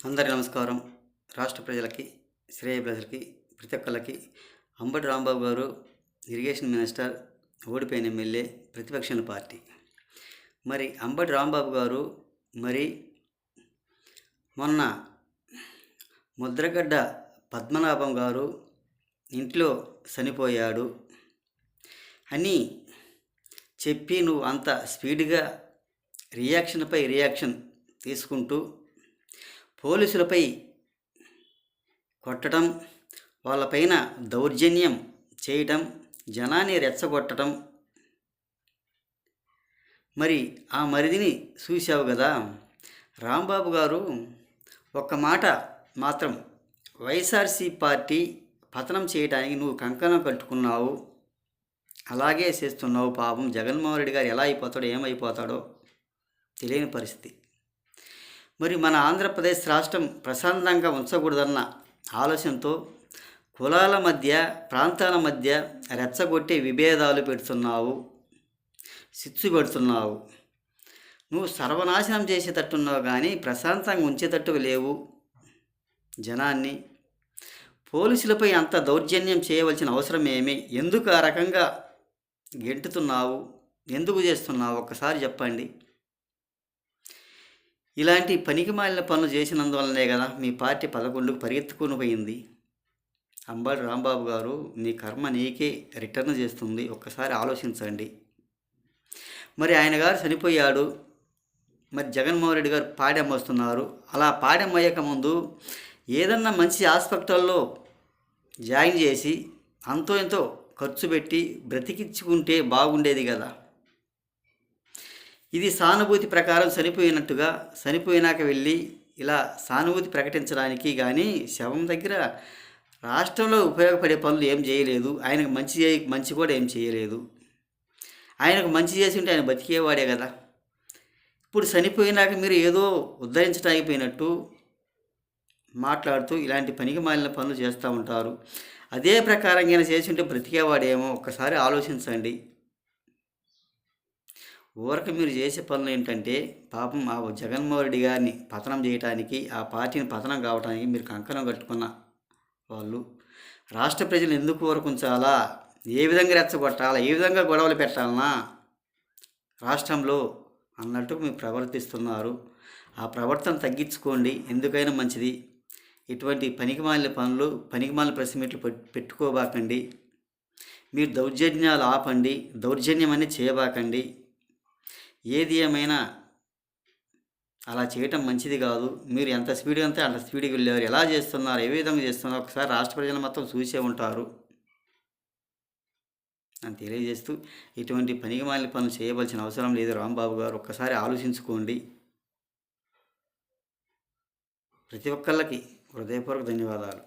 అందరికీ నమస్కారం. రాష్ట్ర ప్రజలకి, శ్రేయ ప్రజలకి, ప్రతి ఒక్కళ్ళకి అంబటి రాంబాబు గారు ఇరిగేషన్ మినిస్టర్, ఓడిపోయిన ఎమ్మెల్యే, ప్రతిపక్షాల పార్టీ. మరి అంబటి రాంబాబు గారు మరి మొన్న ముద్రగడ్డ పద్మనాభం గారు ఇంట్లో చనిపోయాడు అని చెప్పి నువ్వు అంత స్పీడ్గా రియాక్షన్ తీసుకుంటూ పోలీసులపై కొట్టడం, వాళ్ళపైన దౌర్జన్యం చేయటం, జనాన్ని రెచ్చగొట్టడం. మరి ఆ మరిదిని చూశావు కదా రాంబాబు గారు. ఒక్క మాట మాత్రం, వైఎస్ఆర్సీ పార్టీ పతనం చేయడానికి నువ్వు కంకణం కట్టుకున్నావు, అలాగే చేస్తున్నావు. పాపం జగన్మోహన్ రెడ్డి గారు ఎలా అయిపోతాడో ఏమైపోతాడో తెలియని పరిస్థితి. మరి మన ఆంధ్రప్రదేశ్ రాష్ట్రం ప్రశాంతంగా ఉంచకూడదన్న ఆలోచనతో కులాల మధ్య, ప్రాంతాల మధ్య రెచ్చగొట్టే విభేదాలు పెడుతున్నావు, చిచ్చు పెడుతున్నావు. నువ్వు సర్వనాశనం చేసేటట్టున్నావు కానీ ప్రశాంతంగా ఉంచేటట్టు లేవు జనాన్ని. పోలీసులపై అంత దౌర్జన్యం చేయవలసిన అవసరం ఏమి? ఎందుకు ఆ రకంగా గెంటుతున్నావు? ఎందుకు చేస్తున్నావు? ఒక్కసారి చెప్పండి. ఇలాంటి పనికిమాలిన పనులు చేసినందువల్లనే కదా మీ పార్టీ 11కు పరిగెత్తుకుని పోయింది. అంబటి రాంబాబు గారు, నీ కర్మ నీకే రిటర్న్ చేస్తుంది. ఒక్కసారి ఆలోచించండి. మరి ఆయన గారు చనిపోయాడు, మరి జగన్మోహన్ రెడ్డి గారు పాడెం వస్తున్నారు. అలా పాడెం అయ్యక ముందు ఏదన్నా మంచి హాస్పిటల్లో జాయిన్ చేసి అంతో ఎంతో ఖర్చు పెట్టి బ్రతికించుకుంటే బాగుండేది కదా. ఇది సానుభూతి ప్రకారం చనిపోయినాక వెళ్ళి ఇలా సానుభూతి ప్రకటించడానికి కానీ శవం దగ్గర రాష్ట్రంలో ఉపయోగపడే పనులు ఏం చేయలేదు. ఆయనకు మంచి కూడా ఏం చేయలేదు. ఆయనకు మంచి చేసి ఉంటే ఆయన బతికేవాడే కదా. ఇప్పుడు చనిపోయినాక మీరు ఏదో ఉద్ధరించడానికి పోయినట్టు మాట్లాడుతూ ఇలాంటి పనికి మాలిన పనులు చేస్తూ ఉంటారు. అదే ప్రకారంగా చేసి ఉంటే బ్రతికేవాడేమో. ఒక్కసారి ఆలోచించండి. ఊరక మీరు చేసే పనులు ఏంటంటే, పాపం ఆ జగన్మోహన్ రెడ్డి గారిని పతనం చేయడానికి, ఆ పార్టీని పతనం కావడానికి మీరు కంకణం కట్టుకున్న వాళ్ళు. రాష్ట్ర ప్రజలు ఎందుకు ఊరకుంచాలా? ఏ విధంగా రెచ్చగొట్టాలా? ఏ విధంగా గొడవలు పెట్టాలన్నా రాష్ట్రంలో అన్నట్టు మీరు ప్రవర్తిస్తున్నారు. ఆ ప్రవర్తన తగ్గించుకోండి. ఎందుకైనా మంచిది. ఇటువంటి పనికిమాలిన పనులు, పనికిమాలిన ప్రెస్ మీట్లు పెట్టుకోబాకండి. మీరు దౌర్జన్యాలు ఆపండి. దౌర్జన్యం అనేది చేయబాకండి. ఏది ఏమైనా అలా చేయటం మంచిది కాదు. మీరు ఎంత స్పీడ్గా అంతే అంత స్పీడ్గా వెళ్ళేవారు. ఎలా చేస్తున్నారు, ఏ విధంగా చేస్తున్నారు ఒకసారి రాష్ట్ర ప్రజలు మొత్తం చూసే ఉంటారు అని తెలియజేస్తూ, ఇటువంటి పనికిమాలిన పనులు చేయవలసిన అవసరం లేదు రాంబాబు గారు. ఒక్కసారి ఆలోచించుకోండి. ప్రతి ఒక్కళ్ళకి హృదయపూర్వక ధన్యవాదాలు.